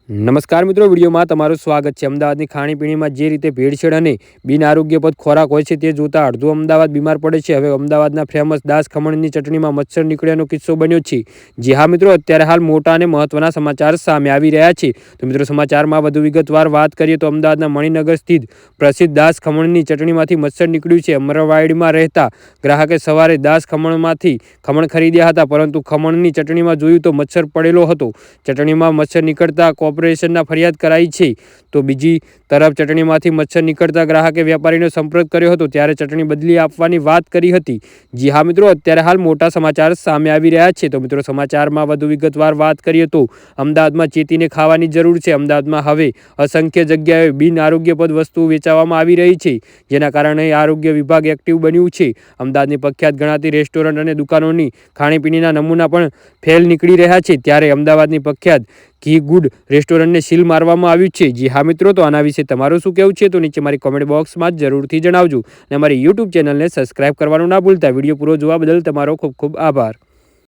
નમસ્કાર મિત્રો, વિડીયોમાં તમારું સ્વાગત છે। અમદાવાદની ખાણીપીણીમાં જે રીતે ભેળસેળ અને બિન આરોગ્યપ્રદ ખોરાક હોય છે તે જોતા અડધું અમદાવાદ બીમાર પડે છે। હવે અમદાવાદના ફેમસ દાસ ખમણની ચટણીમાં મચ્છર નીકળ્યાનો કિસ્સો બન્યો છે। જી હા મિત્રો, અત્યારે હાલ મોટા અને મહત્વના સમાચાર સામે આવી રહ્યા છે। તો મિત્રો, સમાચારમાં વધુ વિગતવાર વાત કરીએ તો અમદાવાદના મણિનગર સ્થિત પ્રસિદ્ધ દાસ ખમણની ચટણીમાંથી મચ્છર નીકળ્યું છે। અમરાવાડીમાં રહેતા ગ્રાહકે સવારે દાસ ખમણમાંથી ખમણ ખરીદ્યા હતા, પરંતુ ખમણની ચટણીમાં જોયું તો મચ્છર પડેલો હતો। ચટણીમાં મચ્છર નીકળતા કોર્પોરેશનના ફરિયાદ કરાઈ છે। તો બીજી તરફ ચટણીમાંથી મચ્છર નીકળતા ગ્રાહકે વેપારીનો સંપર્ક કર્યો હતો, ત્યારે ચટણી બદલી આપવાની વાત કરી હતી। જી હા મિત્રો, અત્યારે હાલ મોટા સમાચાર સામે આવી રહ્યા છે। તો મિત્રો, સમાચારમાં વધુ વિગતવાર વાત કરીએ તો અમદાવાદમાં ચેતીને ખાવાની જરૂર છે। અમદાવાદમાં હવે અસંખ્ય જગ્યાએ બિન આરોગ્યપ્રદ વસ્તુઓ વેચાવામાં આવી રહી છે, જેના કારણે આરોગ્ય વિભાગ એક્ટિવ બન્યું છે। અમદાવાદની પ્રખ્યાત ગણાતી રેસ્ટોરન્ટ અને દુકાનોની ખાણીપીણીના નમૂના પણ ફેલ નીકળી રહ્યા છે, ત્યારે અમદાવાદની પ્રખ્યાત ઘી ગુડ રેસ્ટોરન્ટને સીલ મારવામાં આવ્યું છે। જી હા મિત્રો, તો આના વિશે તમારું શું કહેવું છે તો નીચે મારી કોમેન્ટ બોક્સમાં જરૂરથી જણાવજો અને અમારી યુટ્યુબ ચેનલને સબસ્ક્રાઇબ કરવાનું ના ભૂલતા। વિડીયો પૂરો જોવા બદલ તમારો ખૂબ ખૂબ આભાર।